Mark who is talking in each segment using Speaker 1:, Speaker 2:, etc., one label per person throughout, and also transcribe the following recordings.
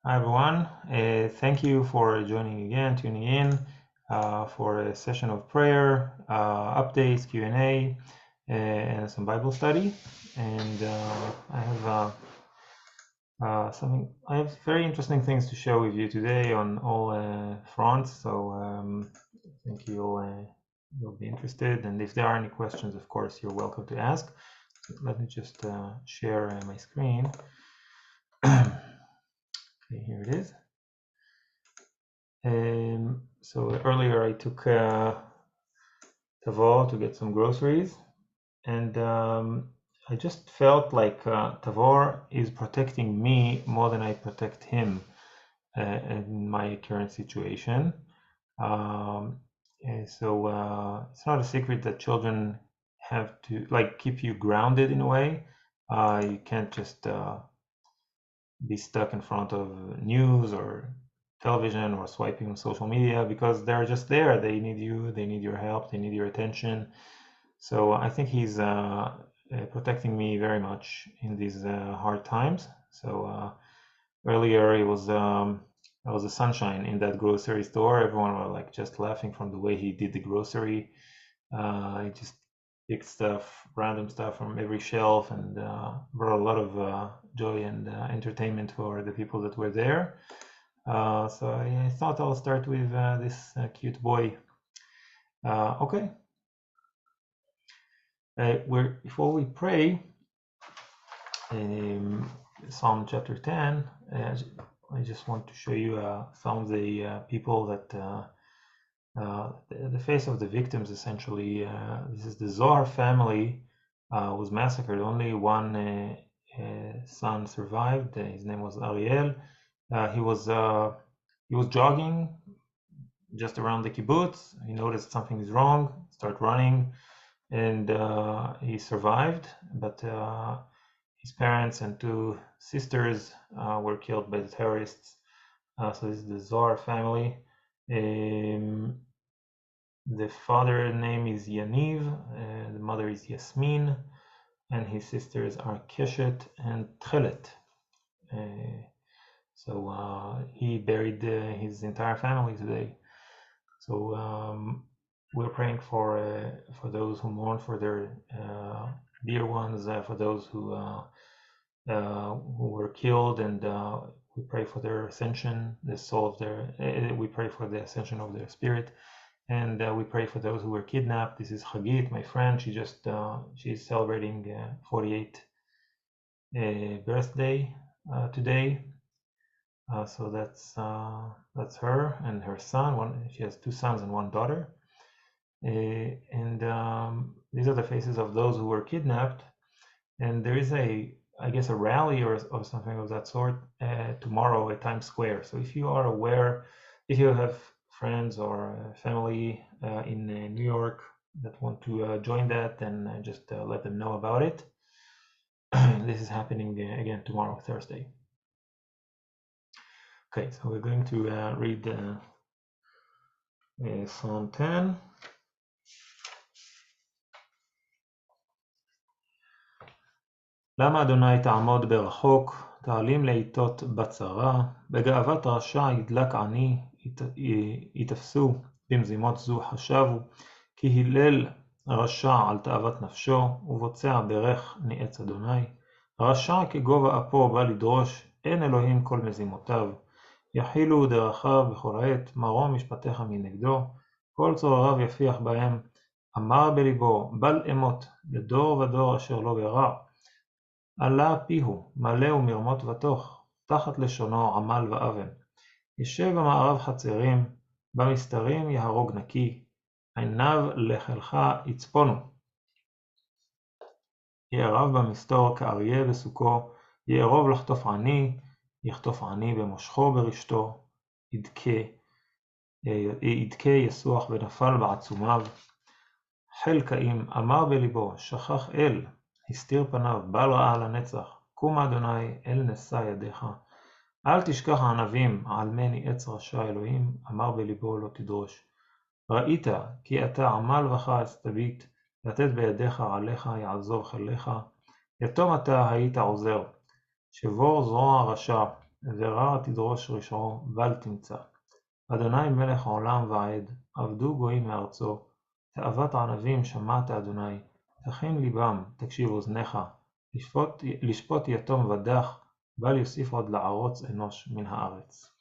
Speaker 1: Hi everyone, thank you for joining again, tuning in for a session of prayer, updates, Q&A, and some Bible study. And I have very interesting things to share with you today on all fronts. So I think you'll be interested. And if there are any questions, of course, you're welcome to ask. Let me just share my screen. Okay, here it is. So earlier I took Tavor to get some groceries, and I just felt like Tavor is protecting me more than I protect him in my current situation. So it's not a secret that children have to keep you grounded in a way. You can't just be stuck in front of news or television or swiping on social media because they're just there. They need you, they need your help, they need your attention. So I think he's protecting me very much in these hard times. So earlier it was a sunshine in that grocery store. Everyone was like just laughing from the way he did the grocery. He just picked stuff, random stuff from every shelf, and brought a lot of joy and entertainment for the people that were there. So I thought I'll start with this cute boy. Okay. Before we pray, Psalm chapter 10, I just want to show you some of the people that the face of the victims, essentially. This is the Zohar family was massacred. Only one son survived. His name was Ariel. He was jogging just around the kibbutz. He noticed something is wrong, start running, and he survived. But his parents and two sisters were killed by the terrorists. So this is the Zohar family. The father's name is Yaniv, the mother is Yasmin, and his sisters are Keshet and Tchelet. So he buried his entire family today. So we're praying for those who mourn for their dear ones, for those who were killed, and we pray for their ascension, the soul of their. We pray for the ascension of their spirit. And we pray for those who were kidnapped. This is Hagit, my friend. She's celebrating 48th birthday today. So that's her and her son. She has two sons and one daughter. And these are the faces of those who were kidnapped. And there is I guess, a rally or something of that sort tomorrow at Times Square. So if you are aware, if you have friends or family in New York that want to join that, then just let them know about it. This is happening again tomorrow, Thursday. Okay, so we're going to read Psalm 10. למה אדוני תעמוד ברחוק, תעלים לעיתות בצרה, בגאוות רשע ידלק עני, יתפסו במזימות זו חשבו, כי הלל רשע על תאוות נפשו, ובוצע ברך ניאץ אדוני. רשע כגובה אפו בא לדרוש, אין אלוהים כל מזימותיו. יחילו דרכיו בכל עת, מרום משפטיך מנגדו, כל צורריו יפיח בהם. אמר בליבו, בל אמות, לדור ודור אשר לא ברע. עלה פיהו, מלא ומרמות ותוך, תחת לשונו עמל ואבן. ישב במערב חצרים, במסתרים יהרוג נקי, עיניו לחלך יצפונו. יערב במסתור כאריה בסוכו, יערוב לחטוף עני, יחטוף עני במושכו ברשתו, ידכה יסוח ונפל בעצומיו. חלקאים אמר בליבו, שכח אל, הסתיר פניו, בל רעה לנצח, קום אדוני אל נשא ידיך. אל תשכח הענבים, על מני עץ רשע אלוהים, אמר בליבו לא תדרוש. ראית כי אתה עמל וכעס תביט, לתת בידיך עליך יעזוב חליך, יתום אתה היית עוזר. שבור זרוע רשע, ורע תדרוש רשעו בל תמצא. אדוני מלך העולם ועד, עבדו גויים מארצו, תאוות ענבים שמעת אדוני, תכין ליבם, תקשיב אוזניך, לשפוט יתום ודח, בל יוסיף עוד לערוץ אנוש מן הארץ.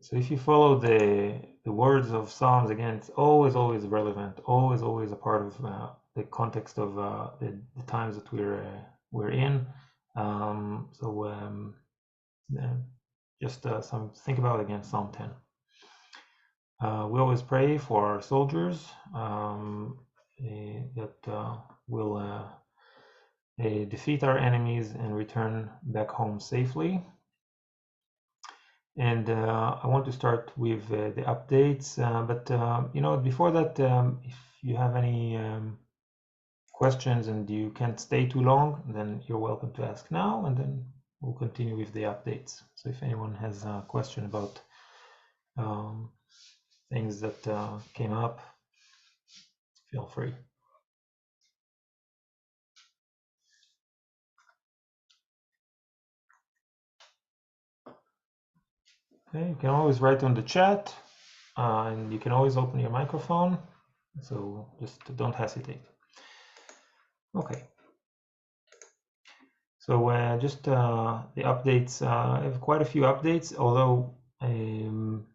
Speaker 1: So if you follow the words of Psalms, again, it's always relevant, always a part of the context of the times that we're in. Just think about it again, Psalm 10. We always pray for our soldiers that will defeat our enemies and return back home safely. And I want to start with the updates, but before that, if you have any questions and you can't stay too long, then you're welcome to ask now, and then we'll continue with the updates. So if anyone has a question about things that came up, feel free. Okay, you can always write on the chat, and you can always open your microphone, so just don't hesitate. Okay. So just the updates, I have quite a few updates, although I'm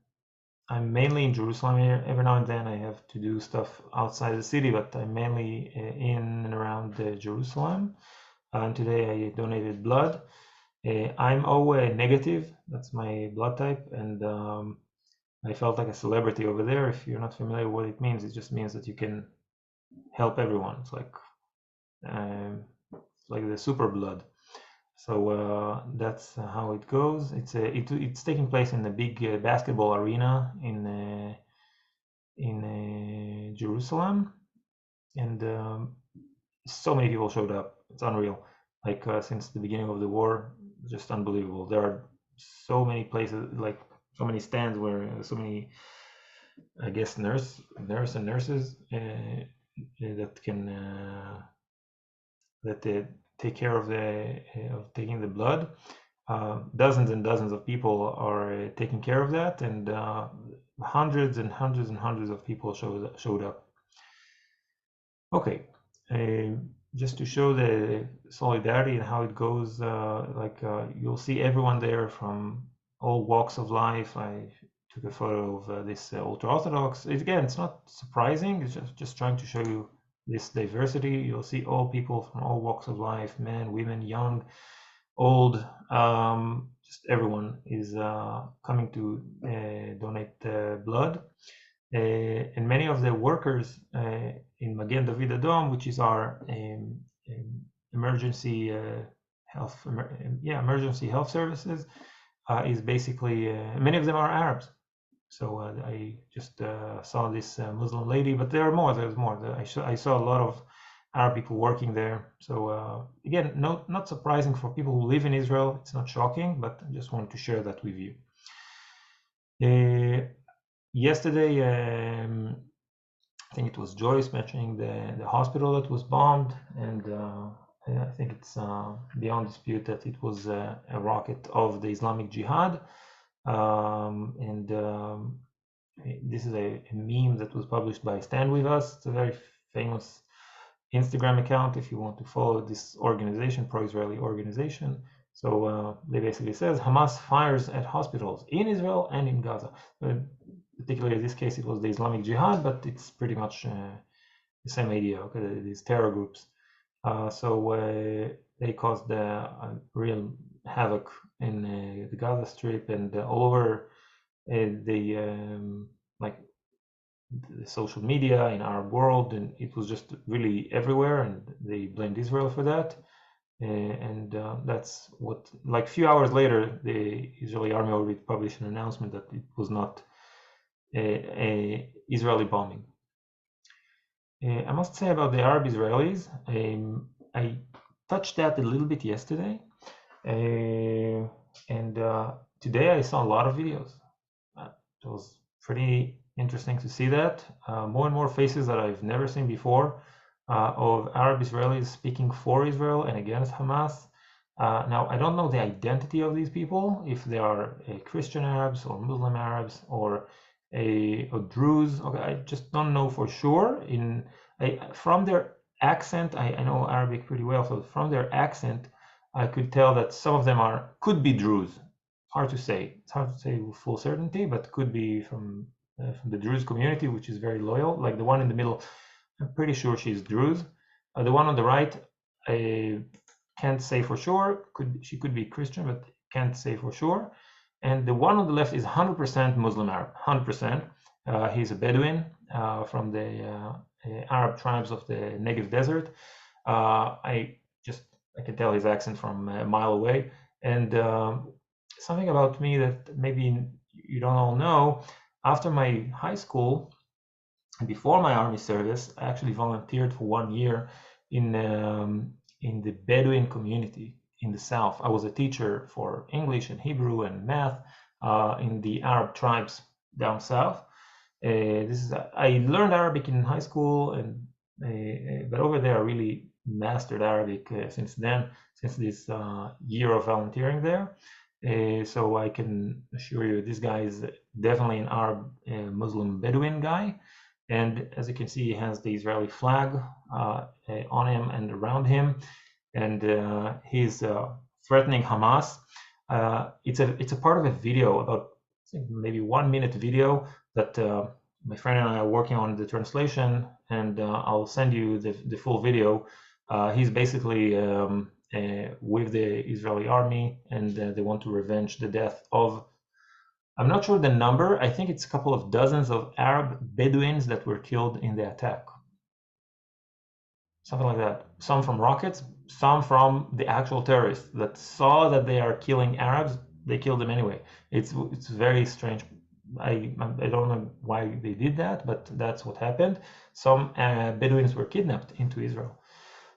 Speaker 1: mainly in Jerusalem here. Every now and then I have to do stuff outside the city, but I'm mainly in and around Jerusalem. And today I donated blood. I'm O negative, that's my blood type, and I felt like a celebrity over there. If you're not familiar with what it means, it just means that you can help everyone. It's like the super blood. So that's how it goes. It's taking place in the big basketball arena in Jerusalem, and so many people showed up. It's unreal. Like since the beginning of the war, just unbelievable. There are so many places, like so many stands where so many, I guess, nurse and nurses that can take care of taking the blood. Dozens and dozens of people are taking care of that, and hundreds and hundreds and hundreds of people showed up. Okay, just to show the solidarity and how it goes, you'll see everyone there from all walks of life. I took a photo of this ultra-Orthodox. Again, it's not surprising, it's just trying to show you this diversity. You'll see all people from all walks of life, men, women, young, old, just everyone is coming to donate blood. And many of the workers in Magen David Adom, which is our emergency health services, is basically many of them are Arabs. So I just saw this Muslim lady, but there are more. There's more. I saw a lot of Arab people working there. So again, not surprising for people who live in Israel. It's not shocking, but I just wanted to share that with you. Yesterday, I think it was Joyce mentioning the hospital that was bombed, and I think it's beyond dispute that it was a rocket of the Islamic Jihad. This is a meme that was published by Stand With Us. It's a very famous Instagram account if you want to follow this organization, pro-Israeli organization. So they basically says Hamas fires at hospitals in Israel and in Gaza. Particularly in this case, it was the Islamic Jihad, but it's pretty much the same idea. Okay, these terror groups. So they caused real havoc in the Gaza Strip and all over the social media in our world, and it was just really everywhere, and they blamed Israel for that. And that's what, like a few hours later, the Israeli army already published an announcement that it was not a Israeli bombing. I must say about the Arab Israelis, I touched that a little bit yesterday, and today I saw a lot of videos. It was pretty interesting to see that. More and more faces that I've never seen before of Arab Israelis speaking for Israel and against Hamas. Now, I don't know the identity of these people, if they are Christian Arabs or Muslim Arabs or Druze. Okay, I just don't know for sure. From their accent, I know Arabic pretty well, so from their accent, I could tell that some of them could be Druze. Hard to say. It's hard to say with full certainty, but could be from the Druze community, which is very loyal. Like the one in the middle, I'm pretty sure she's Druze. The one on the right, I can't say for sure. She could be Christian, but can't say for sure. And the one on the left is 100% Muslim Arab, 100%. He's a Bedouin from the Arab tribes of the Negev Desert. I can tell his accent from a mile away. And something about me that maybe you don't all know, after my high school, before my army service, I actually volunteered for 1 year in the Bedouin community in the south. I was a teacher for English and Hebrew and math in the Arab tribes down south. I learned Arabic in high school, but over there I really mastered Arabic since this year of volunteering there. So I can assure you, this guy is definitely an Arab Muslim Bedouin guy. And as you can see, he has the Israeli flag on him and around him, and he's threatening Hamas. It's a part of a video, about maybe 1 minute video that my friend and I are working on the translation, and I'll send you the full video. He's basically with the Israeli army, and they want to revenge the death of, I'm not sure the number. I think it's a couple of dozens of Arab Bedouins that were killed in the attack. Something like that. Some from rockets, some from the actual terrorists that saw that they are killing Arabs. They killed them anyway. It's very strange. I don't know why they did that, but that's what happened. Some Bedouins were kidnapped into Israel.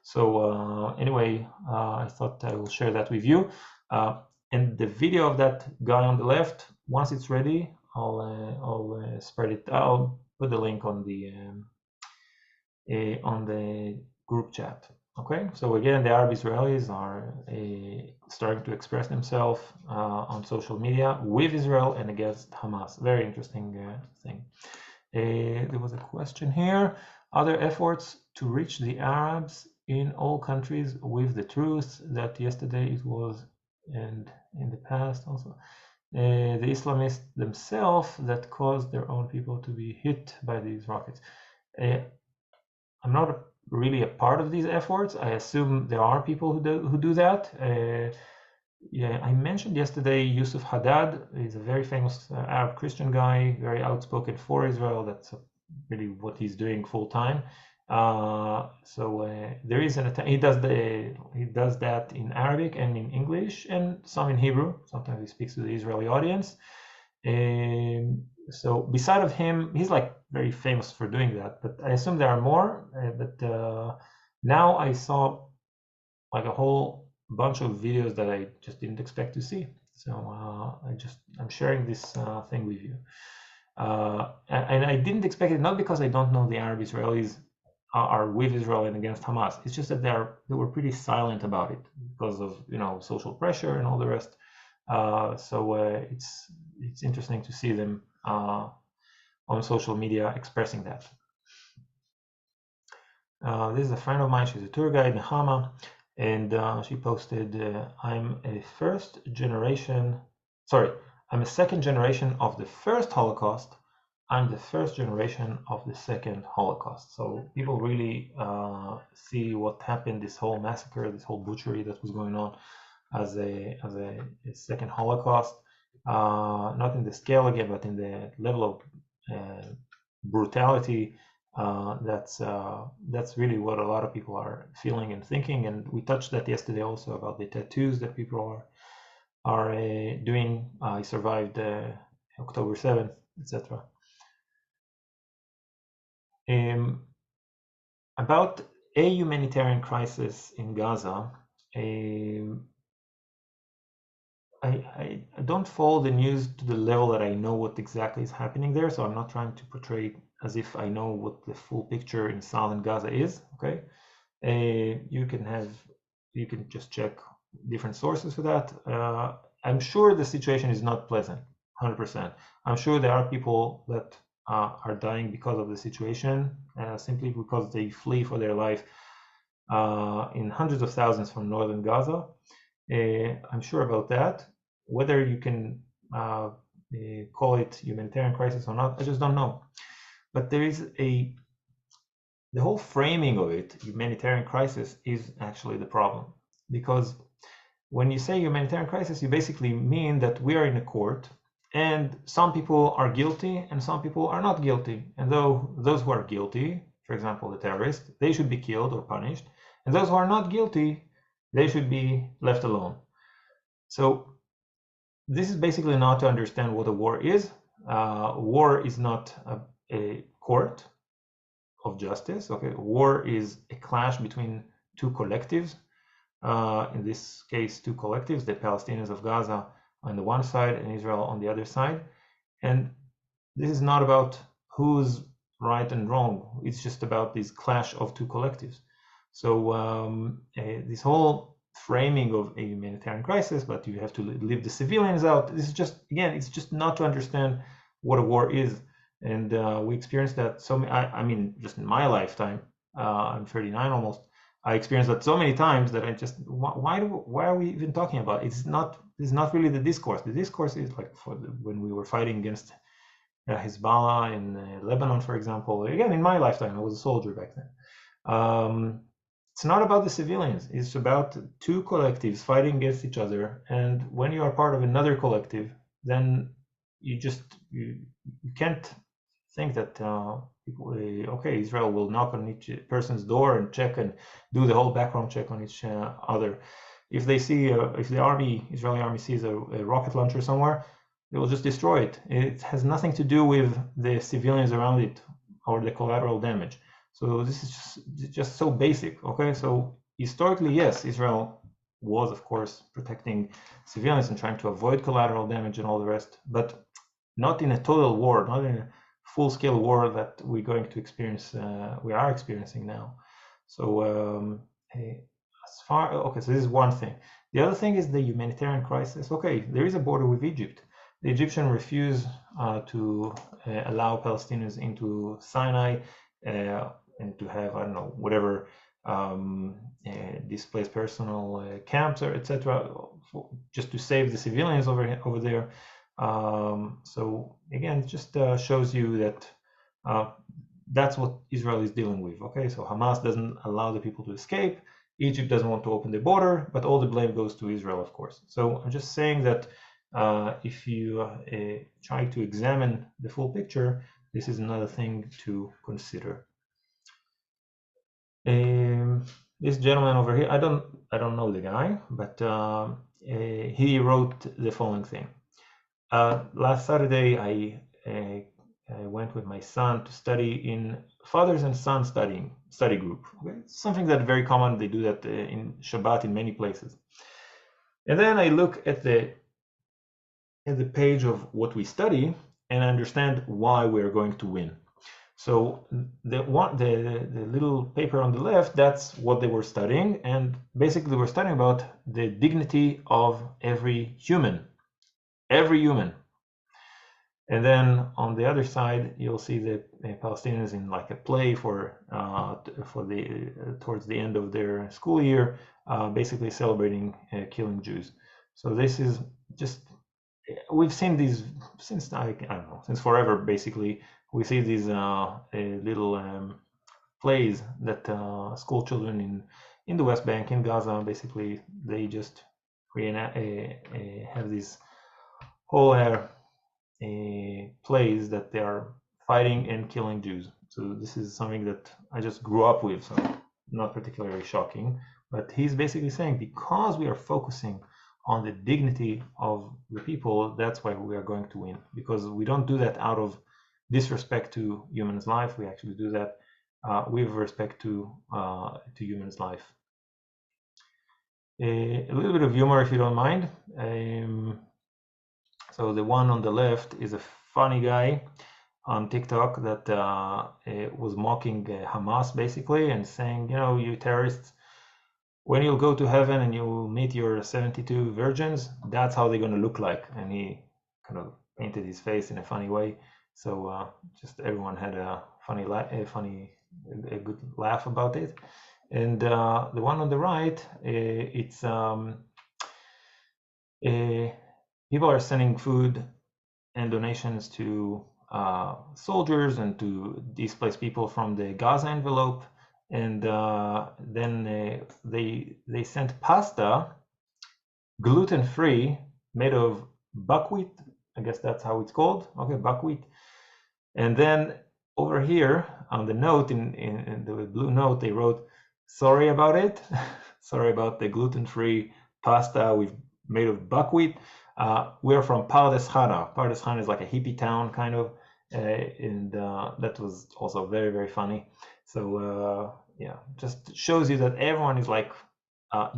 Speaker 1: So anyway, I thought I will share that with you. And the video of that guy on the left, once it's ready, I'll spread it. I'll put the link on the group chat. Okay, so again, the Arab Israelis are starting to express themselves on social media with Israel and against Hamas. Very interesting thing. There was a question here. Other efforts to reach the Arabs in all countries with the truth that yesterday it was, and in the past also, the Islamists themselves that caused their own people to be hit by these rockets. I'm not really a part of these efforts. I assume there are people who do that. Yeah, I mentioned yesterday Yusuf Haddad is a very famous Arab Christian guy, very outspoken for Israel. That's really what he's doing full time. There is an attempt. He does that in Arabic and in English and some in Hebrew. Sometimes he speaks to the Israeli audience. So beside of him, he's like very famous for doing that. But I assume there are more. Now I saw like a whole bunch of videos that I just didn't expect to see. So I'm sharing this thing with you. And I didn't expect it, not because I don't know the Arab Israelis are with Israel and against Hamas. It's just that they were pretty silent about it because of social pressure and all the rest. It's interesting to see them on social media expressing that. This is a friend of mine. She's a tour guide, Nahama, and she posted, I'm a second generation of the first Holocaust. I'm the first generation of the second Holocaust. So people really see what happened, this whole massacre, this whole butchery that was going on as a second Holocaust. Not in the scale again, but in the level of brutality. That's really what a lot of people are feeling and thinking. And we touched that yesterday also about the tattoos that people are doing. I survived October 7th, etc. About a humanitarian crisis in Gaza, I don't follow the news to the level that I know what exactly is happening there, so I'm not trying to portray it as if I know what the full picture in southern Gaza is. Okay, you can just check different sources for that. I'm sure the situation is not pleasant, 100%. I'm sure there are people that are dying because of the situation, simply because they flee for their life in hundreds of thousands from northern Gaza. I'm sure about that. Whether you can call it humanitarian crisis or not, I just don't know. But there is the whole framing of it, humanitarian crisis, is actually the problem. Because when you say humanitarian crisis, you basically mean that we are in a court and some people are guilty and some people are not guilty. And though those who are guilty, for example, the terrorists, they should be killed or punished. And those who are not guilty, they should be left alone. So this is basically not to understand what a war is. War is not a court of justice. Okay, war is a clash between two collectives. In this case, two collectives: the Palestinians of Gaza on the one side and Israel on the other side. And this is not about who's right and wrong. It's just about this clash of two collectives. So this whole framing of a humanitarian crisis, but you have to leave the civilians out. This is just, again, it's just not to understand what a war is. And we experienced that I mean, just in my lifetime, I'm 39 almost. I experienced that so many times that I just, why are we even talking about it? It's not really the discourse. The discourse is like when we were fighting against Hezbollah in Lebanon, for example. Again, in my lifetime, I was a soldier back then. It's not about the civilians. It's about two collectives fighting against each other. And when you are part of another collective, then you can't think that okay, Israel will knock on each person's door and check and do the whole background check on each other. If they see, if the Israeli army sees a rocket launcher somewhere, they will just destroy it. It has nothing to do with the civilians around it or the collateral damage. So this is just so basic. Okay, so historically, yes, Israel was, of course, protecting civilians and trying to avoid collateral damage and all the rest, but not in a total war, not in a full-scale war that we're going to experience, we are experiencing now. So okay, so this is one thing. The other thing is the humanitarian crisis. Okay, there is a border with Egypt. The Egyptians refuse to allow Palestinians into Sinai and to have, I don't know, whatever displaced personnel camps or etc., just to save the civilians over there. So again, it just shows you that that's what Israel is dealing with. Okay, so Hamas doesn't allow the people to escape. Egypt doesn't want to open the border, but all the blame goes to Israel, of course. So I'm just saying that if you try to examine the full picture, this is another thing to consider. This gentleman over here, I don't know the guy, but he wrote the following thing. Last Saturday, I went with my son to study in fathers and sons study group. Okay? Something that very common. They do that in Shabbat in many places. And then I look at the page of what we study and understand why we are going to win. So the little paper on the left, that's what they were studying, and basically they were studying about the dignity of every human. And then on the other side, you'll see the Palestinians in like a play towards the end of their school year, basically celebrating killing Jews. So this is just, we've seen these since I don't know, since forever. Basically, we see these little plays that school children in the West Bank, in Gaza, basically they just have these whole plays that they are fighting and killing Jews. So this is something that I just grew up with, so not particularly shocking. But he's basically saying, because we are focusing on the dignity of the people, that's why we are going to win. Because we don't do that out of disrespect to humans' life. We actually do that with respect to humans' life. A little bit of humor, if you don't mind. So the one on the left is a funny guy on TikTok that was mocking Hamas basically and saying, you know, you terrorists, when you'll go to heaven and you'll meet your 72 virgins, that's how they're going to look like. And he kind of painted his face in a funny way. So just everyone had a a good laugh about it. And the one on the right, it's people are sending food and donations to soldiers and to displaced people from the Gaza envelope. And then they sent pasta, gluten-free, made of buckwheat. I guess that's how it's called. Okay, buckwheat. And then over here on the note, in the blue note, they wrote, "Sorry about it. Sorry about the gluten-free pasta we've made of buckwheat. We're from Pardes Chana. Pardes Chana is like a hippie town, kind of, and that was also very, very funny. So yeah, just shows you that everyone is like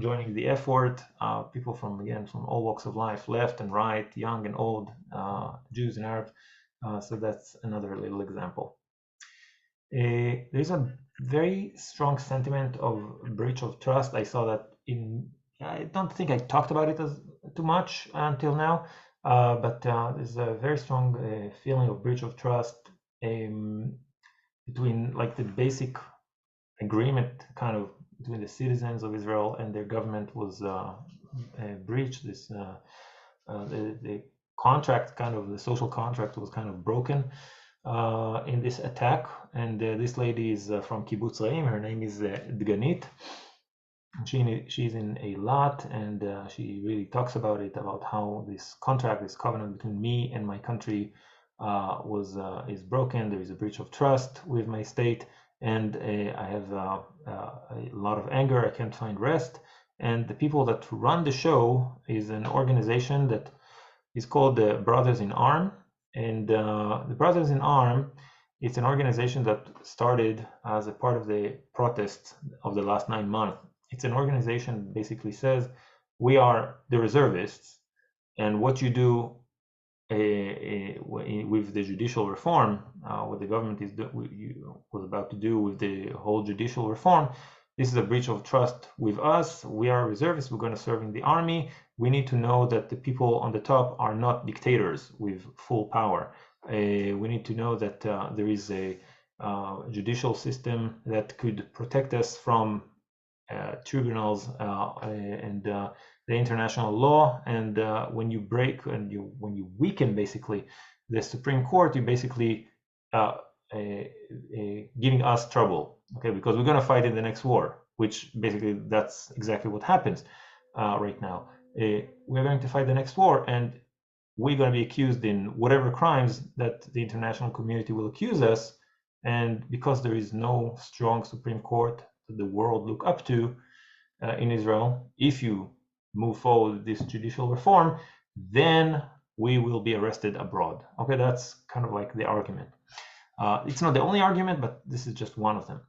Speaker 1: joining the effort. People from, again, from all walks of life, left and right, young and old, Jews and Arabs. So that's another little example. There's a very strong sentiment of breach of trust. I saw that I don't think I talked about it too much until now, but there's a very strong feeling of breach of trust between, like, the basic agreement kind of between the citizens of Israel and their government was breached. The contract, kind of the social contract, was kind of broken in this attack. And this lady is from Kibbutz Re'im. Her name is Dganit. She's in a lot, and she really talks about it, about how this contract, this covenant between me and my country is broken. There is a breach of trust with my state, and I have a lot of anger. I can't find rest. And the people that run the show is an organization that is called the Brothers in Arm. And the Brothers in Arm, it's an organization that started as a part of the protests of the last 9 months. It's an organization that basically says, we are the reservists, and what you do with the judicial reform, what the government was about to do with the whole judicial reform, this is a breach of trust with us. We are reservists. We're going to serve in the army. We need to know that the people on the top are not dictators with full power. We need to know that there is a judicial system that could protect us from tribunals and the international law. And when you break and when you weaken basically the Supreme Court, you basically giving us trouble, okay? Because we're going to fight in the next war, which basically that's exactly what happens right now. We're going to fight the next war, and we're going to be accused in whatever crimes that the international community will accuse us. And because there is no strong Supreme Court that the world look up to in Israel, if you move forward with this judicial reform, then we will be arrested abroad. Okay, that's kind of like the argument. It's not the only argument, but this is just one of them.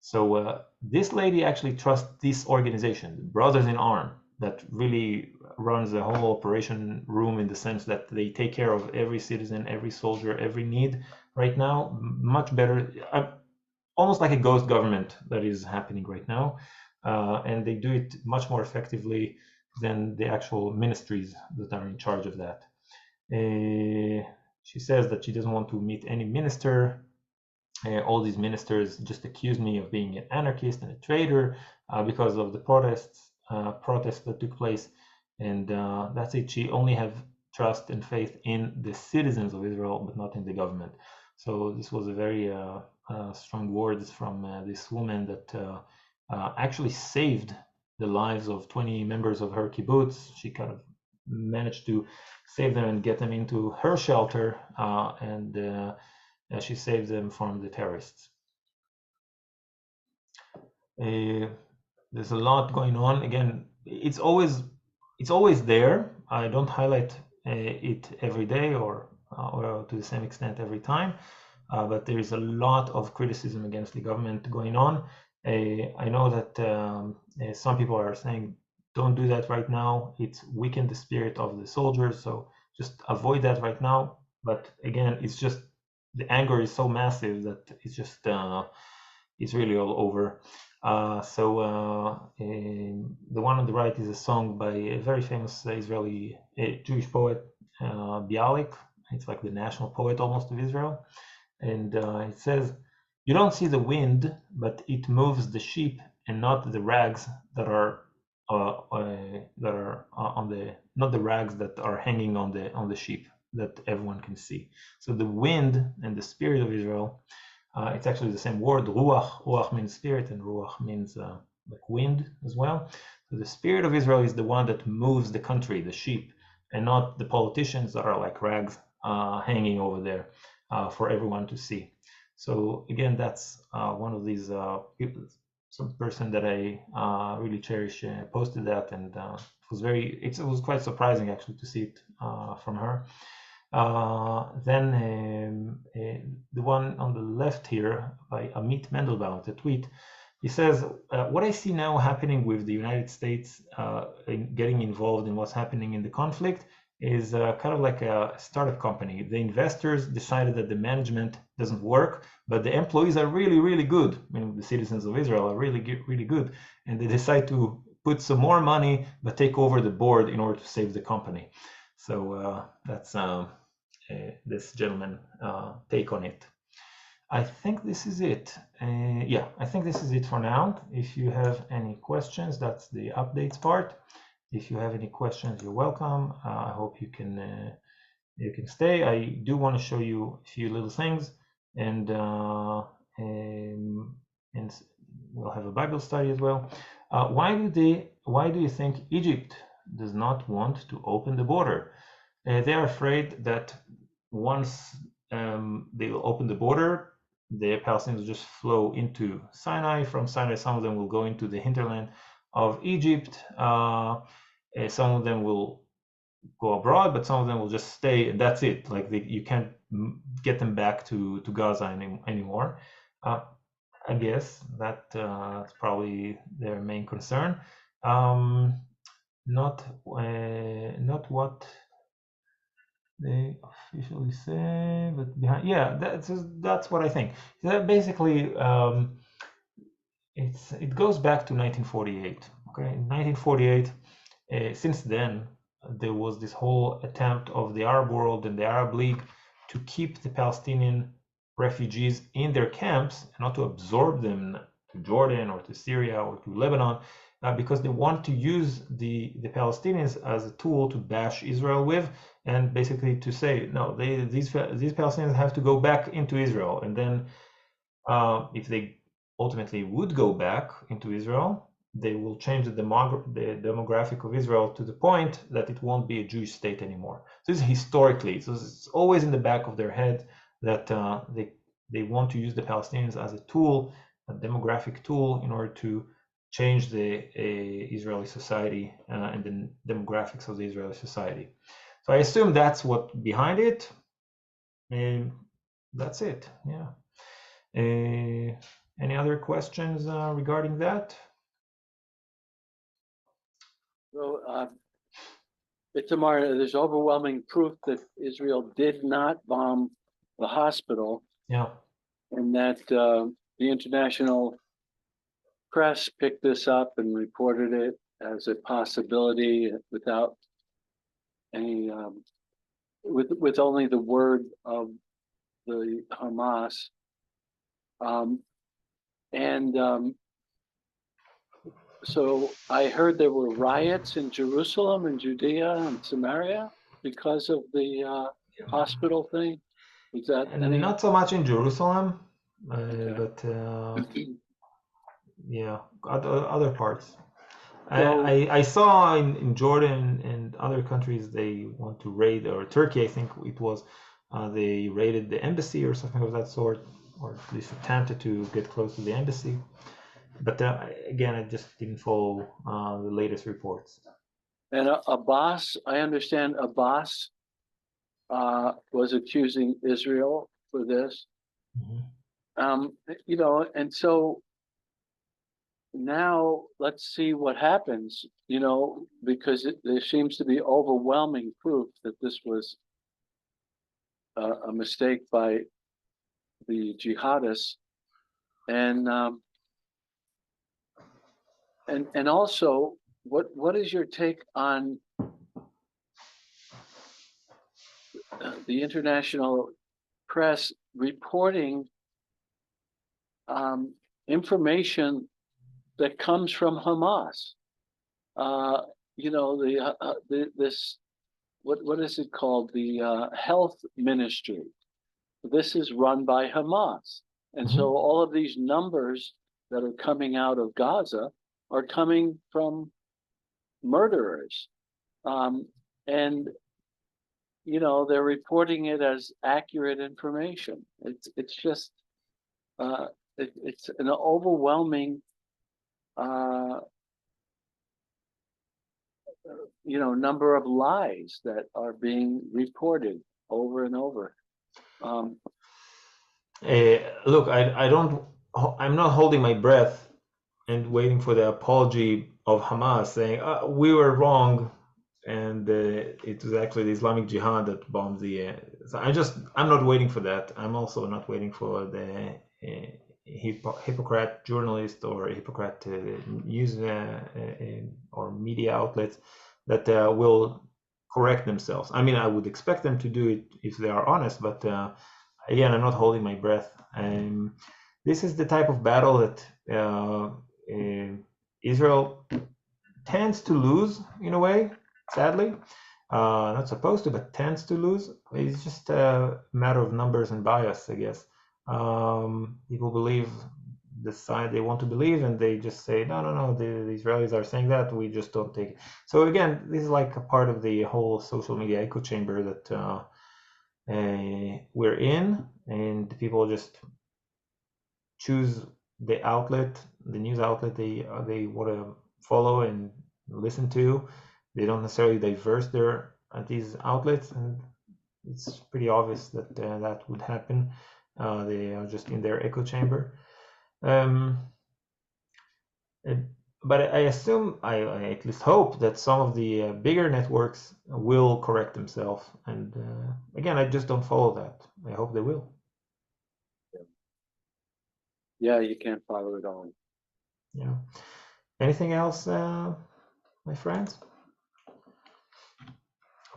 Speaker 1: So this lady actually trusts this organization, Brothers in Arm, that really runs the whole operation room, in the sense that they take care of every citizen, every soldier, every need right now, much better, almost like a ghost government that is happening right now. And they do it much more effectively than the actual ministries that are in charge of that. She says that she doesn't want to meet any minister. All these ministers just accuse me of being an anarchist and a traitor because of the protests that took place. And that's it. She only have trust and faith in the citizens of Israel, but not in the government. So this was a very strong words from this woman that actually saved the lives of 20 members of her kibbutz. She kind of managed to save them and get them into her shelter, and she saved them from the terrorists. There's a lot going on. Again, it's always there. I don't highlight it every day or to the same extent every time, but there is a lot of criticism against the government going on. I know that some people are saying, don't do that right now. It's weakened the spirit of the soldiers, so just avoid that right now. But again, it's just the anger is so massive that it's just it's really all over. The one on the right is a song by a very famous Israeli Jewish poet, Bialik. It's like the national poet almost of Israel. And it says, "You don't see the wind, but it moves the sheep and not the rags that are on the not the rags that are hanging on the sheep that everyone can see." So the wind and the spirit of Israel, it's actually the same word, ruach. Ruach means spirit, and ruach means like wind as well. So the spirit of Israel is the one that moves the country, the sheep, and not the politicians that are like rags hanging over there for everyone to see. So again, that's one of these people, some person that I really cherish posted that, and it was quite surprising actually to see it from her. The one on the left here by Amit Mendelbaum, the tweet, he says, what I see now happening with the United States in getting involved in what's happening in the conflict is kind of like a startup company. The investors decided that the management doesn't work, but the employees are really, really good. I mean, the citizens of Israel are really, really good. And they decide to put some more money, but take over the board in order to save the company. So that's this gentleman take on it. I think this is it. Yeah, I think this is it for now. If you have any questions, that's the updates part. If you have any questions, you're welcome. I hope you can stay. I do want to show you a few little things, and we'll have a Bible study as well. Why do you think Egypt does not want to open the border? They are afraid that once they will open the border, the Palestinians will just flow into Sinai. From Sinai, some of them will go into the hinterland of Egypt. Some of them will go abroad, but some of them will just stay, and that's it. Like you can't get them back to Gaza anymore. I guess that's probably their main concern. Not what they officially say, but behind, yeah, that's what I think. That basically, it goes back to 1948. Okay, in 1948, since then there was this whole attempt of the Arab world and the Arab League to keep the Palestinian refugees in their camps and not to absorb them to Jordan or to Syria or to Lebanon, because they want to use the Palestinians as a tool to bash Israel with, and basically to say, no, these Palestinians have to go back into Israel. And then if they ultimately would go back into Israel, they will change the demographic of Israel to the point that it won't be a Jewish state anymore. So this is historically, so it's always in the back of their head that they want to use the Palestinians as a tool, a demographic tool, in order to change the Israeli society and the demographics of the Israeli society. So I assume that's what behind it. And that's it. Yeah. Any other questions regarding that?
Speaker 2: Well, Itamar, there's overwhelming proof that Israel did not bomb the hospital.
Speaker 1: Yeah.
Speaker 2: And that the international press picked this up and reported it as a possibility without any, with only the word of the Hamas. So I heard there were riots in Jerusalem and Judea and Samaria because of the hospital thing. Is that any?
Speaker 1: Not so much in Jerusalem,
Speaker 2: Okay.
Speaker 1: but yeah, other parts.
Speaker 2: So,
Speaker 1: I saw in Jordan and other countries they want to raid, or Turkey, I think it was, they raided the embassy or something of that sort, or at least attempted to get close to the embassy. But again, I just didn't follow the latest reports.
Speaker 2: and Abbas, I understand Abbas was accusing Israel for this.
Speaker 1: Mm-hmm.
Speaker 2: And so now let's see what happens, because there seems to be overwhelming proof that this was a mistake by the jihadists. And And also, what is your take on the international press reporting information that comes from Hamas? Uh, this what is it called? The health ministry. This is run by Hamas, and so
Speaker 1: Mhm.
Speaker 2: all of these numbers that are coming out of Gaza are coming from murderers, um, and they're reporting it as accurate information. It's just it's an overwhelming uh, number of lies that are being reported over and over. Um,
Speaker 1: Look, I don't, I'm not holding my breath and waiting for the apology of Hamas saying we were wrong, and it was actually the Islamic Jihad that bombed the. So I'm not waiting for that. I'm also not waiting for the hypocrite journalist or hypocrite news or media outlets that will correct themselves. I mean, I would expect them to do it if they are honest, but again, I'm not holding my breath. This is the type of battle that Israel tends to lose in a way, sadly. Not supposed to, but tends to lose. It's just a matter of numbers and bias, I guess. People believe the side they want to believe, and they just say, no, no, no, the Israelis are saying that, we just don't take it. So again, this is like a part of the whole social media echo chamber that we're in, and people just choose the outlet, the news outlet they want to follow and listen to. They don't necessarily diverse their these outlets, and it's pretty obvious that that would happen. They are just in their echo chamber. Um, but I assume, I at least hope that some of the bigger networks will correct themselves. And again, I just don't follow that. I hope they will.
Speaker 2: yeah, you can't follow it all.
Speaker 1: Yeah. Anything else, my friends?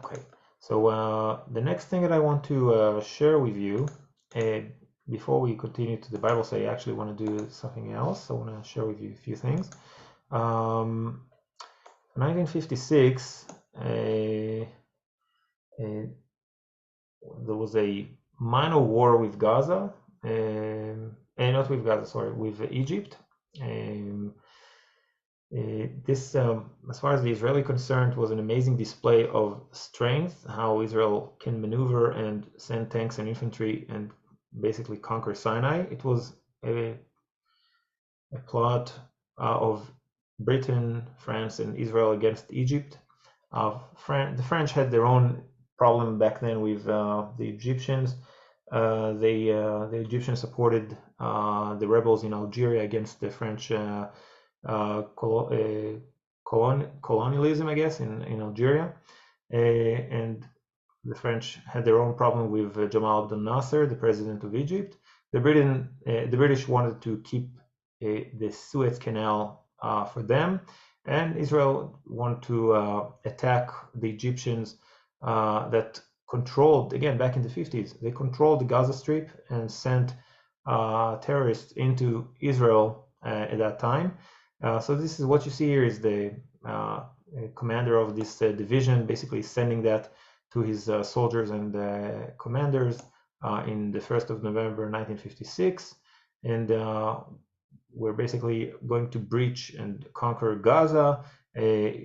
Speaker 1: Okay. So the next thing that I want to share with you, uh, before we continue to the Bible study, I actually want to do something else. I want to share with you a few things. 1956, there was a minor war with Gaza, not with Gaza, sorry, with Egypt. Um, this, as far as the Israeli concerned, was an amazing display of strength, how Israel can maneuver and send tanks and infantry and basically conquer Sinai. It was a plot of Britain, France, and Israel against Egypt. The French had their own problem back then with the Egyptians. The Egyptians supported the rebels in Algeria against the French colonialism, I guess, in Algeria. And the French had their own problem with Jamal Abdel Nasser, the president of Egypt. The British wanted to keep the Suez Canal for them, and Israel wanted to attack the Egyptians that controlled, again, back in the 50s, they controlled the Gaza Strip and sent terrorists into Israel at that time. So this is what you see here is the commander of this division basically sending that to his soldiers and commanders in the 1st of November 1956. And we're basically going to breach and conquer Gaza,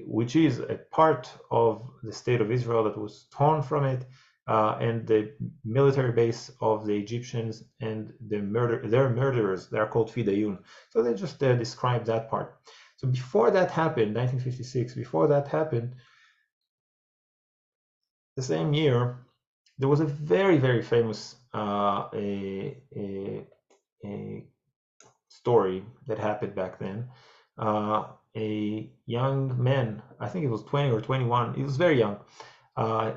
Speaker 1: which is a part of the state of Israel that was torn from it, and the military base of the Egyptians and their murderers. They are called Fidayun. So they just describe that part. So before that happened, 1956, before that happened, the same year, there was a very, very famous a story that happened back then. A young man, I think it was 20 or 21, he was very young.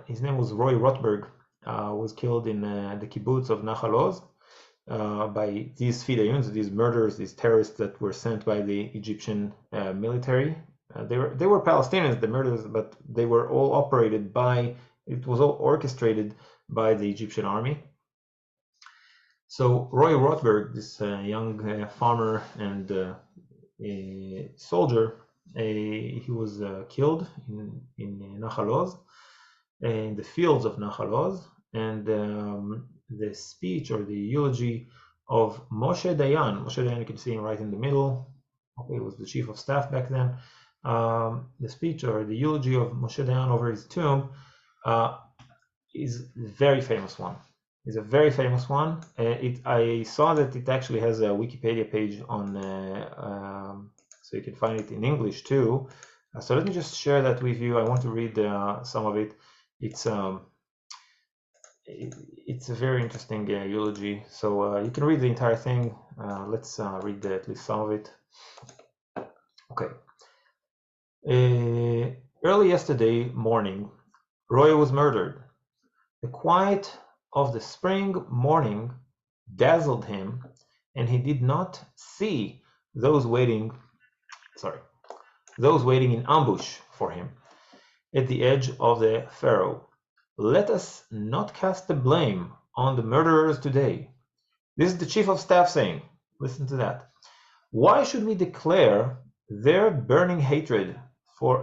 Speaker 1: His name was Roy Rotberg, was killed in the kibbutz of Nachal Oz. by these fidayuns, these murderers, these terrorists that were sent by the Egyptian military. They were Palestinians, the murderers, but they were all operated by, it was all orchestrated by the Egyptian army. So Roy Rothberg, this young farmer and a soldier, he was killed in Nahal Oz, in the fields of Nahal Oz, and the speech or the eulogy of Moshe Dayan, you can see him right in the middle. Okay, he was the chief of staff back then. The speech or the eulogy of Moshe Dayan over his tomb is a very famous one. It's a very famous one. I saw that it actually has a Wikipedia page on, so you can find it in English too. So let me just share that with you. I want to read some of it. It's a very interesting eulogy. So you can read the entire thing. Let's read at least some of it. Okay. Early yesterday morning, Roy was murdered. The quiet of the spring morning dazzled him, and he did not see those waiting in ambush for him at the edge of the furrow. Let us not cast the blame on the murderers today. This is the chief of staff saying, listen to that. Why should we declare their burning hatred for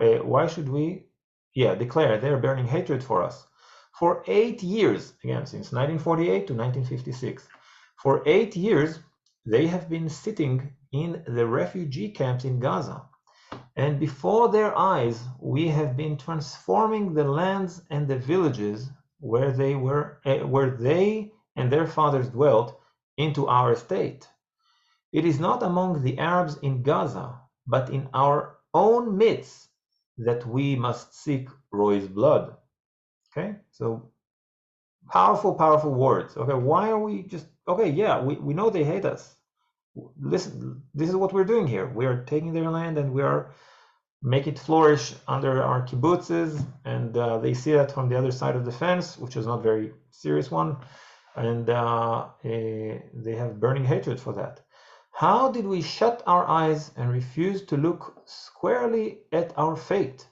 Speaker 1: declare their burning hatred for us? For 8 years, again, since 1948 to 1956, for 8 years, they have been sitting in the refugee camps in Gaza. And before their eyes, we have been transforming the lands and the villages where they and their fathers dwelt into our state. It is not among the Arabs in Gaza, but in our own midst that we must seek Roy's blood. Okay, so powerful, powerful words. Okay, why are we just, okay, yeah, we know they hate us. Listen, this is what we're doing here. We are taking their land and we are making it flourish under our kibbutzes, and they see that from the other side of the fence, which is not a very serious one, and they have burning hatred for that. How did we shut our eyes and refuse to look squarely at our fate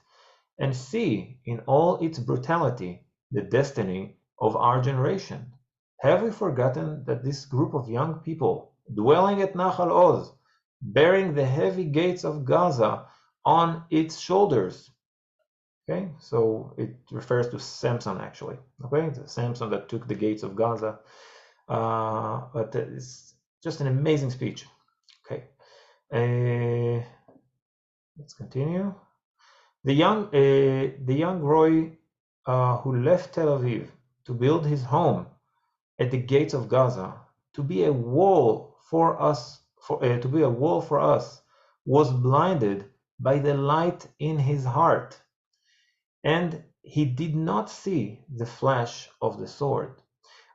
Speaker 1: and see in all its brutality the destiny of our generation? Have we forgotten that this group of young people dwelling at Nahal Oz, bearing the heavy gates of Gaza on its shoulders? Okay, so it refers to Samson actually. Okay, the Samson that took the gates of Gaza. But it's just an amazing speech. Okay, let's continue. The young Roy who left Tel Aviv to build his home at the gates of Gaza, to be a wall for us, was blinded by the light in his heart, and he did not see the flash of the sword.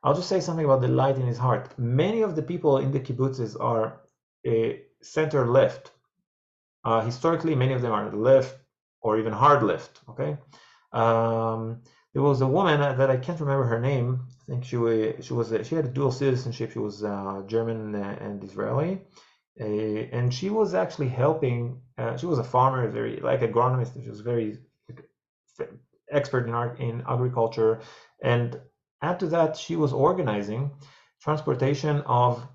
Speaker 1: I'll just say something about the light in his heart. Many of the people in the kibbutzes are center left. Historically, many of them are left or even hard left. Okay. There was a woman that I can't remember her name. I think she had a dual citizenship. She was German and Israeli, and she was actually helping. She was a farmer, very like agronomist. She was very expert in agriculture, and add to that, she was organizing transportation of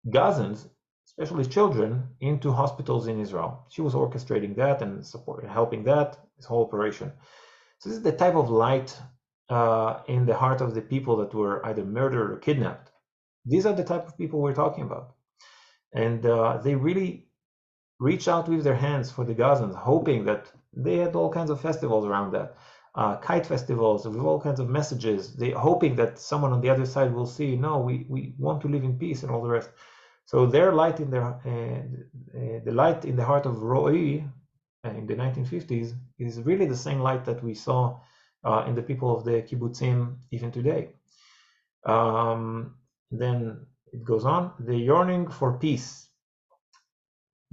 Speaker 1: Gazans, especially children, into hospitals in Israel. She was orchestrating that and helping this whole operation. So this is the type of light in the heart of the people that were either murdered or kidnapped. These are the type of people we're talking about. And they really reached out with their hands for the Gazans, hoping that they had all kinds of festivals around that. Kite festivals with all kinds of messages. They hoping that someone on the other side will see, no, we want to live in peace and all the rest. So their light in the light in the heart of Ro'i in the 1950s is really the same light that we saw in the people of the kibbutzim even today. Then it goes on. The yearning for peace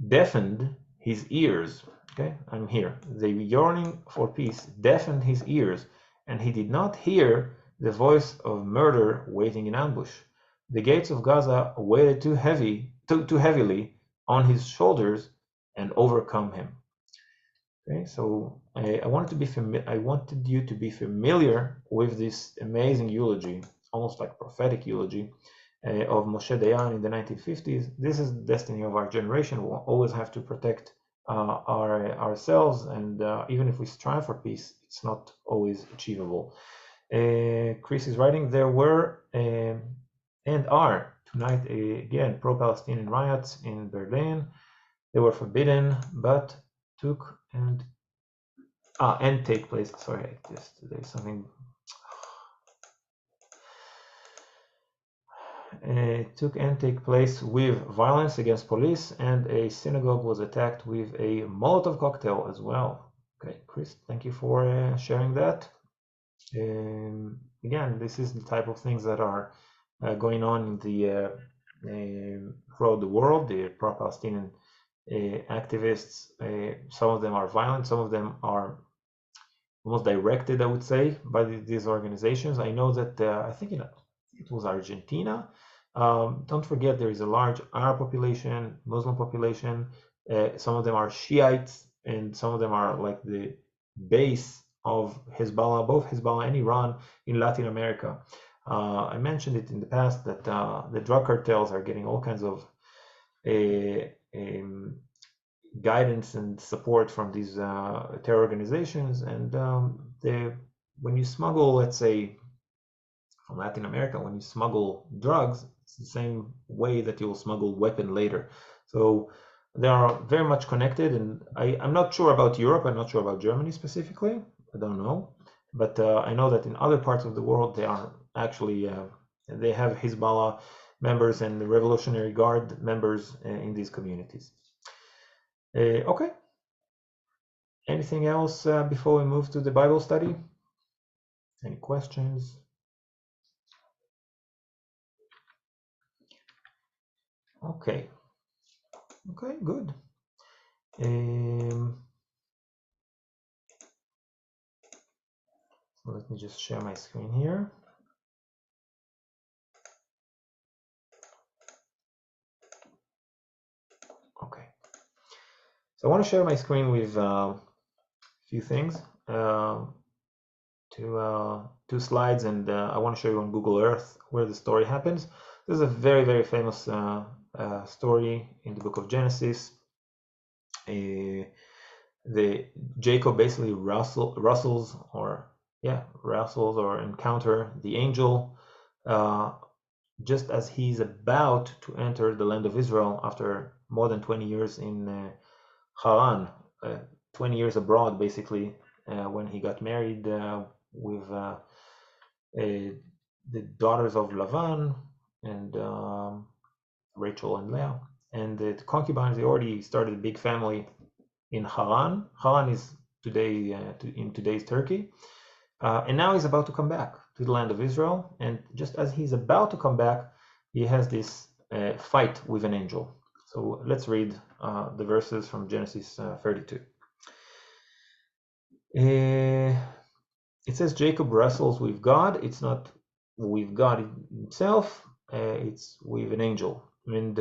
Speaker 1: deafened his ears. Okay, I'm here. The yearning for peace deafened his ears, and he did not hear the voice of murder waiting in ambush. The gates of Gaza weighed too heavily on his shoulders and overcome him. Okay, so I wanted you to be familiar with this amazing eulogy, almost like prophetic eulogy, of Moshe Dayan in the 1950s. This is the destiny of our generation. We'll always have to protect ourselves, and even if we strive for peace, it's not always achievable. Chris is writing, there were and are tonight again pro-Palestinian riots in Berlin. They were forbidden, but took and take place. Sorry, there's something. Took and take place with violence against police, and a synagogue was attacked with a Molotov cocktail as well. Okay, Chris, thank you for sharing that. Again, this is the type of things that are going on in the throughout the world. The pro-Palestinian activists, some of them are violent, some of them are almost directed, I would say, by these organizations. I know that I think it was Argentina. Don't forget there is a large Arab population, Muslim population. Some of them are Shiites, and some of them are like the base of Hezbollah, both Hezbollah and Iran in Latin America. I mentioned it in the past that the drug cartels are getting all kinds of guidance and support from these terror organizations, and when you smuggle, let's say, from Latin America, when you smuggle drugs, it's the same way that you'll smuggle weapon later. So they are very much connected, and I'm not sure about Europe, I'm not sure about Germany specifically, I don't know, but I know that in other parts of the world they are actually they have Hezbollah members and the Revolutionary Guard members in these communities. Okay. Anything else before we move to the Bible study? Any questions? Okay. Okay, good. So let me just share my screen here. Okay. So I want to share my screen with a few things. Two slides, and I want to show you on Google Earth where the story happens. This is a very, very famous story in the book of Genesis. Jacob basically wrestles or encounter the angel just as he's about to enter the land of Israel after more than 20 years in Haran, 20 years abroad basically, when he got married with the daughters of Lavan and Rachel and Leah, and the concubines. They already started a big family in Haran. Haran is today in today's Turkey, and now he's about to come back to the land of Israel. And just as he's about to come back, he has this fight with an angel. So let's read the verses from Genesis 32. It says Jacob wrestles with God. It's not with God himself, it's with an angel. And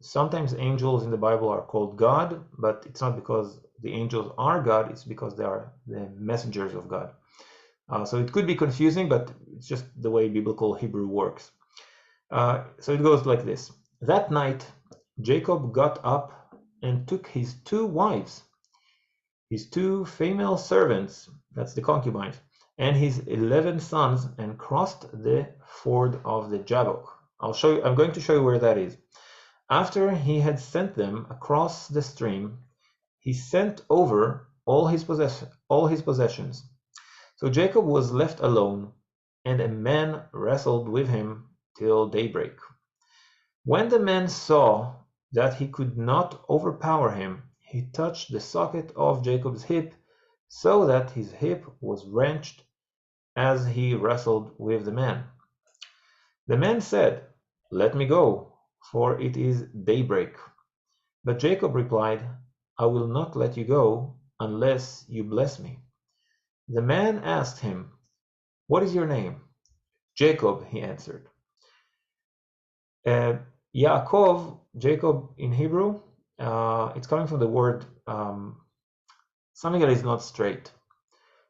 Speaker 1: sometimes angels in the Bible are called God, but it's not because the angels are God, it's because they are the messengers of God. So it could be confusing, but it's just the way biblical Hebrew works. So it goes like this. That night, Jacob got up and took his 2 wives, his 2 female servants, that's the concubines, and his 11 sons, and crossed the ford of the Jabbok. I'm going to show you where that is. After he had sent them across the stream, he sent over all his possessions. So Jacob was left alone, and a man wrestled with him till daybreak. When the man saw that he could not overpower him, he touched the socket of Jacob's hip, so that his hip was wrenched as he wrestled with the man. The man said, "Let me go, for it is daybreak." But Jacob replied, "I will not let you go unless you bless me." The man asked him, "What is your name?" "Jacob," he answered. Yaakov, Jacob in Hebrew, it's coming from the word something that is not straight.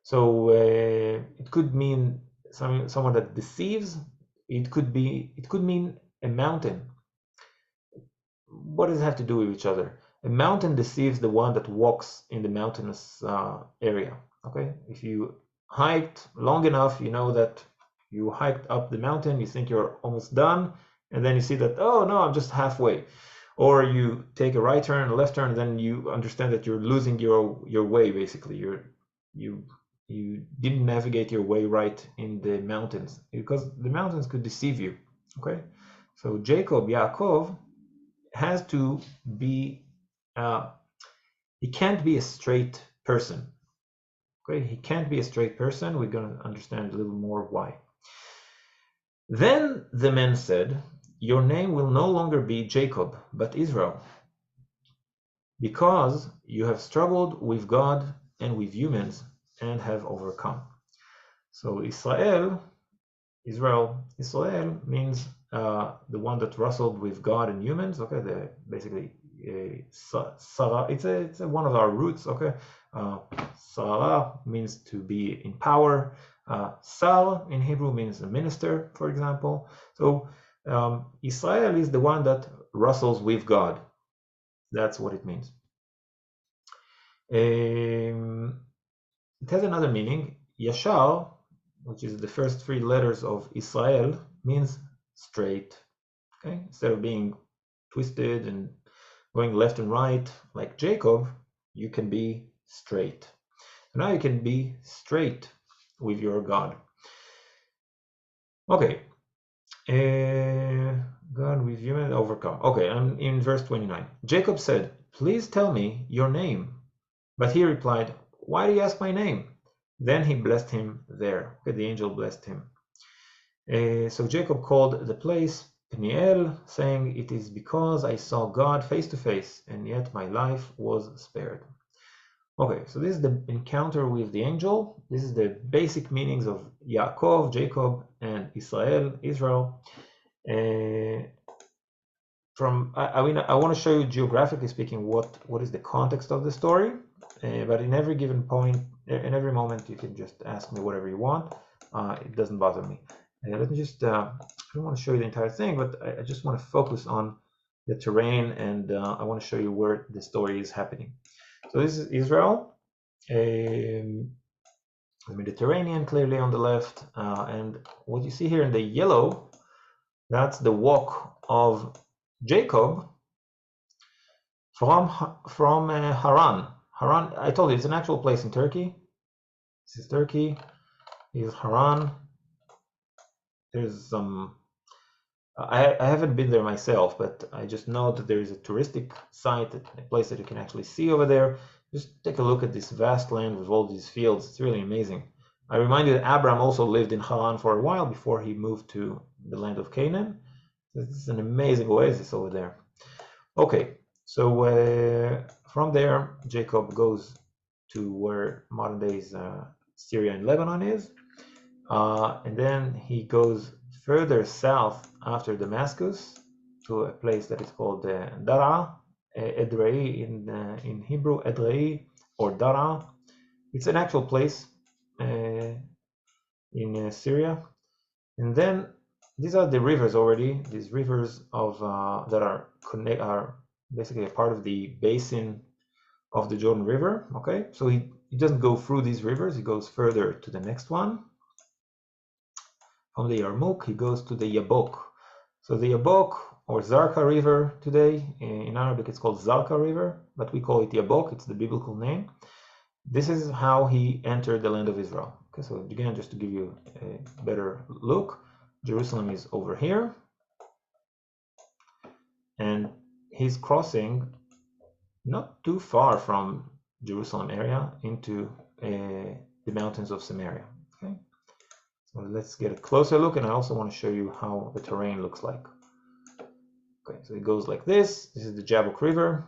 Speaker 1: So it could mean someone that deceives. It could mean a mountain. What does it have to do with each other? A mountain deceives the one that walks in the mountainous area. Okay, if you hiked long enough, you know that you hiked up the mountain, you think you're almost done, and then you see that, oh no, I'm just halfway. Or you take a right turn, a left turn, and then you understand that you're losing your way. Basically, you didn't navigate your way right in the mountains, because the mountains could deceive you. Okay, so Jacob, Yaakov, has to be he can't be a straight person. Okay, he can't be a straight person. We're going to understand a little more why. Then the men said, your name will no longer be Jacob, but Israel, because you have struggled with God and with humans and have overcome. So Israel means the one that wrestled with God and humans. Okay, basically Sarah. It's one of our roots. Okay, Sarah means to be in power. Sar in Hebrew means a minister, for example. So Israel is the one that wrestles with God. That's what it means. It has another meaning. Yashar, which is the first three letters of Israel, means straight. Okay, instead of being twisted and going left and right like Jacob, you can be straight. So now you can be straight with your God. Okay, God with human overcome. Okay, I'm in verse 29. Jacob said, please tell me your name. But he replied, why do you ask my name? Then he blessed him there. Okay, the angel blessed him. So Jacob called the place Peniel, saying, it is because I saw God face to face, and yet my life was spared. Okay, so this is the encounter with the angel. This is the basic meanings of Yaakov, Jacob, and Israel. I want to show you, geographically speaking, what is the context of the story. But in every given point, in every moment, you can just ask me whatever you want. It doesn't bother me. Let me just, I don't want to show you the entire thing, but I just want to focus on the terrain, and I want to show you where the story is happening. So this is Israel, the Mediterranean clearly on the left, and what you see here in the yellow, that's the walk of Jacob from Haran. Haran, I told you, it's an actual place in Turkey. This is Turkey. This is Haran. There's some. I haven't been there myself, but I just know that there is a touristic site, a place that you can actually see over there. Just take a look at this vast land with all these fields. It's really amazing. I remind you that Abraham also lived in Haran for a while before he moved to the land of Canaan. This is an amazing oasis over there. Okay, so from there, Jacob goes to where modern days Syria and Lebanon is. And then he goes further south after Damascus to a place that is called Dara, Edrei in Hebrew, Edrei or Dara. It's an actual place in Syria. And then these are the rivers already. These rivers of that are basically a part of the basin of the Jordan River. Okay, so he doesn't go through these rivers. He goes further to the next one. From the Yarmouk, he goes to the Yabok. So the Yabok, or Zarqa River today, in Arabic it's called Zarqa River, but we call it Yabok, it's the biblical name. This is how he entered the land of Israel. Okay, so again, just to give you a better look, Jerusalem is over here, and he's crossing not too far from Jerusalem area into the mountains of Samaria. Okay, so let's get a closer look, and I also want to show you how the terrain looks like. Okay, so it goes like this. This is the Jabbok River.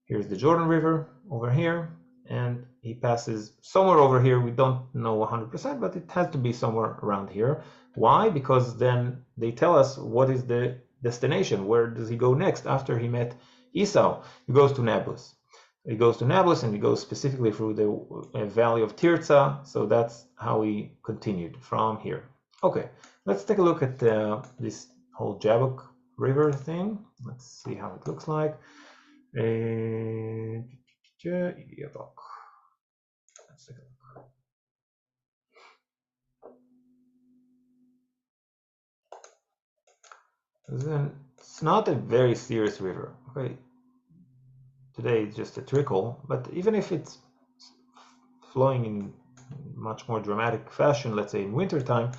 Speaker 1: Here's the Jordan River over here, and he passes somewhere over here. We don't know 100%, but it has to be somewhere around here. Why? Because then they tell us what is the destination. Where does he go next after he met Esau? He goes to Nablus. He goes to Nablus and he goes specifically through the valley of Tirzah. So that's how he continued from here. Okay, let's take a look at this whole Jabbok River thing. Let's see how it looks like. Jabbok. Let's take a look. Then it's not a very serious river. Okay, today it's just a trickle, but even if it's flowing in much more dramatic fashion, let's say in wintertime,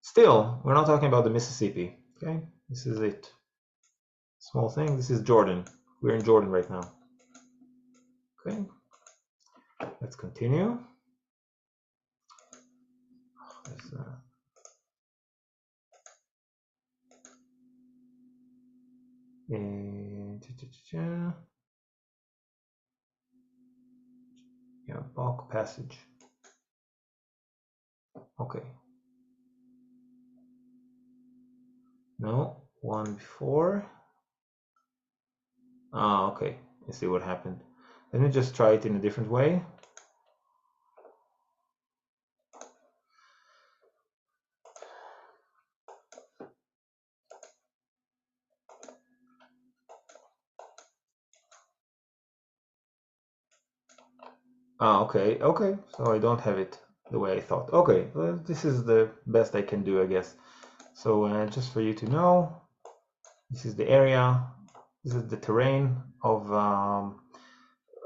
Speaker 1: still, we're not talking about the Mississippi. Okay, this is it. Small thing. This is Jordan. We're in Jordan right now. Okay, let's continue. Yeah, bulk passage. Okay. No, one before. Ah, okay. I see what happened. Let me just try it in a different way. Ah, okay, okay. So I don't have it the way I thought. Okay, well, this is the best I can do, I guess. So just for you to know, this is the area. This is the terrain of.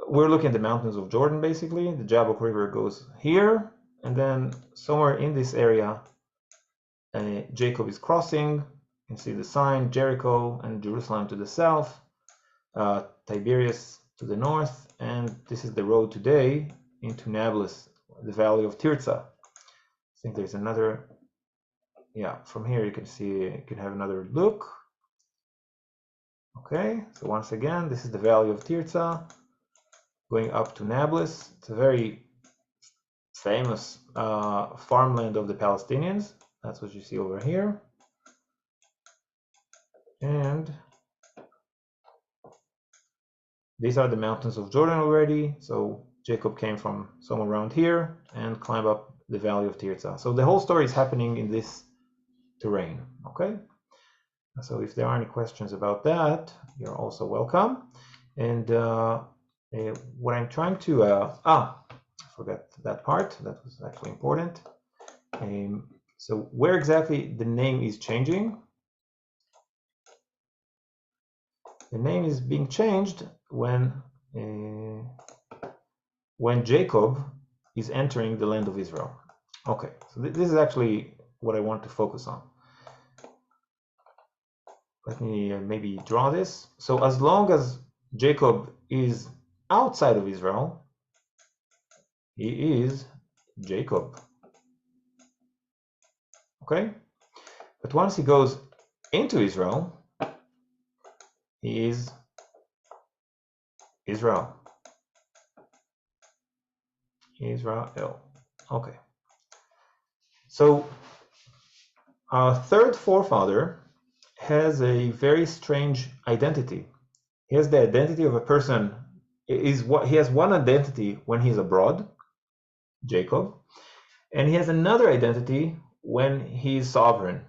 Speaker 1: We're looking at the mountains of Jordan, basically. The Jabbok River goes here, and then somewhere in this area, Jacob is crossing. You can see the sign, Jericho and Jerusalem to the south, Tiberias to the north, and this is the road today into Nablus, the valley of Tirzah. I think there's another, yeah, from here you can see, you can have another look. Okay, so once again, this is the valley of Tirzah, going up to Nablus. It's a very famous farmland of the Palestinians. That's what you see over here. And these are the mountains of Jordan already. So Jacob came from somewhere around here and climbed up the valley of Tirzah. So the whole story is happening in this terrain. Okay. So if there are any questions about that, you're also welcome. And what I'm trying to I forgot that part. That was actually important. So where exactly the name is changing? The name is being changed when Jacob is entering the land of Israel. Okay, so this is actually what I want to focus on. Let me maybe draw this. So as long as Jacob is outside of Israel, he is Jacob. Okay, but once he goes into Israel, he is Israel. Israel. Okay. So our third forefather has a very strange identity. He has the identity of a person. He has one identity when he's abroad, Jacob, and he has another identity when he's sovereign,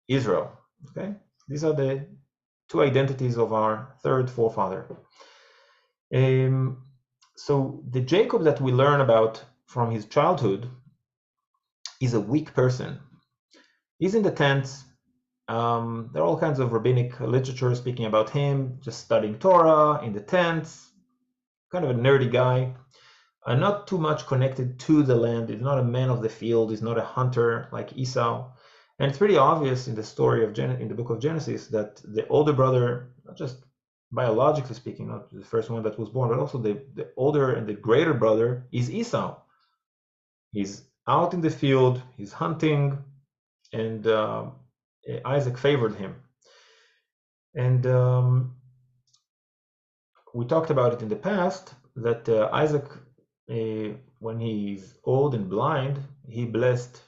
Speaker 1: Israel. Okay, these are the two identities of our third forefather. So the Jacob that we learn about from his childhood is a weak person. He's in the tents. There are all kinds of rabbinic literature speaking about him, just studying Torah in the tents, kind of a nerdy guy, not too much connected to the land. He's not a man of the field. He's not a hunter like Esau. And it's pretty obvious in the story of in the book of Genesis that the older brother, not just biologically speaking, not the first one that was born, but also the older and the greater brother is Esau. He's out in the field, he's hunting, and Isaac favored him. And we talked about it in the past that Isaac, when he's old and blind, he blessed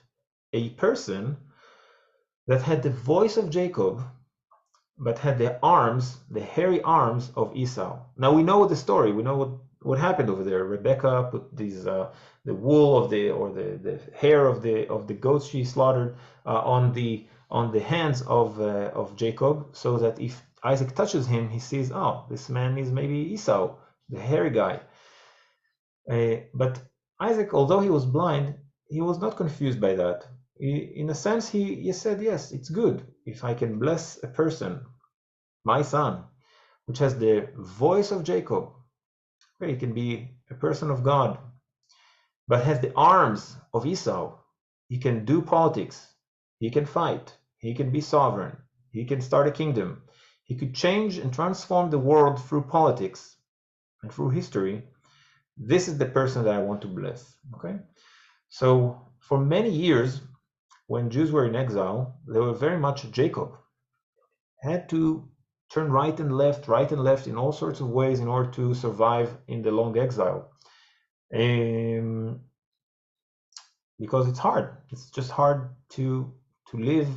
Speaker 1: a person that had the voice of Jacob but had the arms, the hairy arms of Esau. Now we know the story. We know what happened over there. Rebecca put these the wool of the hair of the goats she slaughtered on the hands of Jacob, so that if Isaac touches him, he sees, oh, this man is maybe Esau, the hairy guy. But Isaac, although he was blind, he was not confused by that. In a sense, he said, yes, it's good if I can bless a person, my son, which has the voice of Jacob. Okay, he can be a person of God, but has the arms of Esau. He can do politics. He can fight. He can be sovereign. He can start a kingdom. He could change and transform the world through politics and through history. This is the person that I want to bless. Okay, so for many years, when Jews were in exile, they were very much Jacob. Had to turn right and left in all sorts of ways in order to survive in the long exile. Because it's hard. It's just hard to live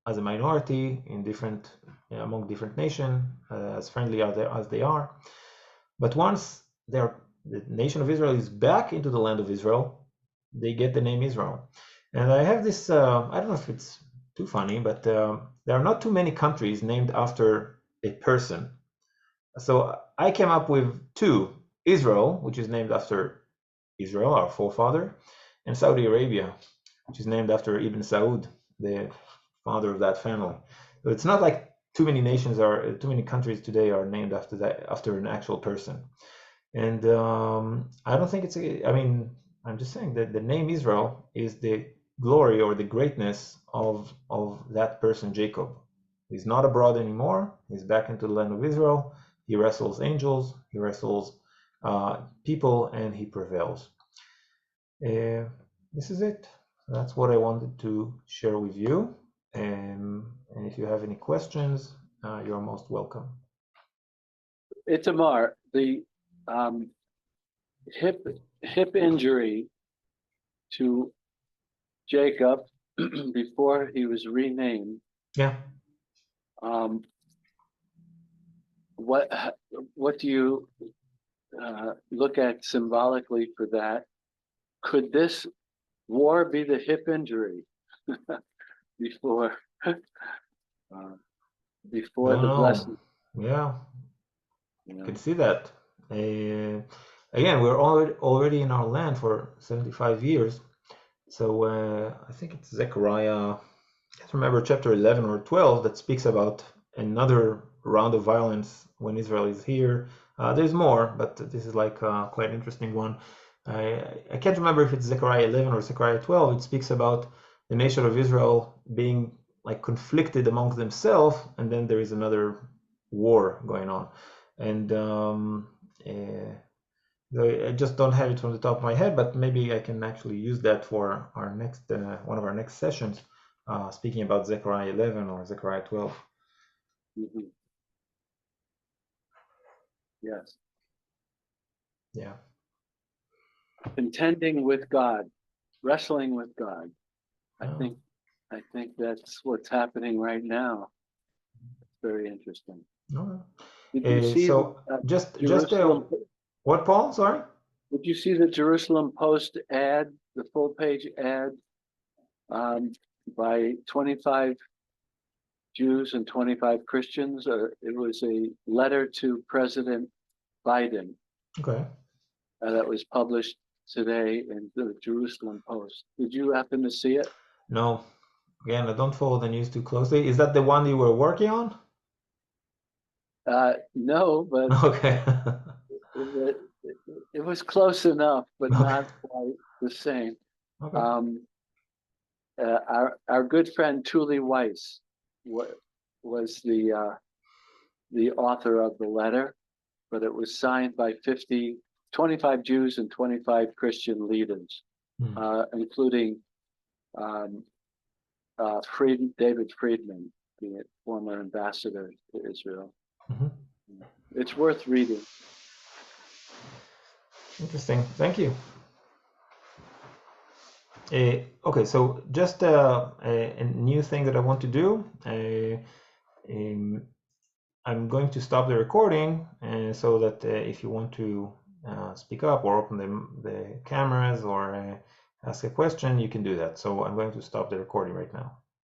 Speaker 1: as a minority in different among different nations, as friendly as they are. But once the nation of Israel is back into the land of Israel, they get the name Israel. And I have this, I don't know if it's too funny, but there are not too many countries named after a person. So I came up with two: Israel, which is named after Israel, our forefather, and Saudi Arabia, which is named after Ibn Saud, the father of that family. So it's not like too many countries today are named after an actual person. And I don't think I mean, I'm just saying that the name Israel is the glory or the greatness of that person, Jacob. He's not abroad anymore. He's back into the land of Israel. He wrestles angels. He wrestles people, and he prevails. This is it. That's what I wanted to share with you. And if you have any questions, you're most welcome.
Speaker 2: Itamar, the hip injury to Jacob before he was renamed.
Speaker 1: Yeah.
Speaker 2: What do you look at symbolically for that? Could this war be the hip injury before before the blessing?
Speaker 1: Yeah, you can see that. Again, we're already in our land for 75 years. So I think it's Zechariah, I can't remember, chapter 11 or 12, that speaks about another round of violence when Israel is here. There's more, but this is like quite an interesting one. I can't remember if it's Zechariah 11 or Zechariah 12. It speaks about the nation of Israel being like conflicted amongst themselves, and then there is another war going on. And I just don't have it from the top of my head, but maybe I can actually use that for our next one of our next sessions, speaking about Zechariah 11 or Zechariah 12.
Speaker 2: Mm-hmm. Yes.
Speaker 1: Yeah.
Speaker 2: Contending with God, wrestling with God. I think that's what's happening right now. It's very interesting. Did you see
Speaker 1: so
Speaker 2: Jerusalem?
Speaker 1: What, Paul? Sorry.
Speaker 2: Did you see the Jerusalem Post ad, the full page ad, by 25 Jews and 25 Christians? It was a letter to President Biden.
Speaker 1: Okay.
Speaker 2: That was published today in the Jerusalem Post. Did you happen to see it?
Speaker 1: No. Again, I don't follow the news too closely. Is that the one you were working on?
Speaker 2: No, but
Speaker 1: okay.
Speaker 2: it was close enough, but
Speaker 1: Okay.
Speaker 2: not quite the same.
Speaker 1: Okay.
Speaker 2: Our good friend Tuli Weiss was the author of the letter, but it was signed by 25 Jews and 25 Christian leaders, including David Friedman, the former ambassador to Israel.
Speaker 1: Mm-hmm.
Speaker 2: It's worth reading.
Speaker 1: Interesting. Thank you. Okay, so just a new thing that I want to do. I'm going to stop the recording so that if you want to speak up or open the cameras or ask a question, you can do that. So I'm going to stop the recording right now.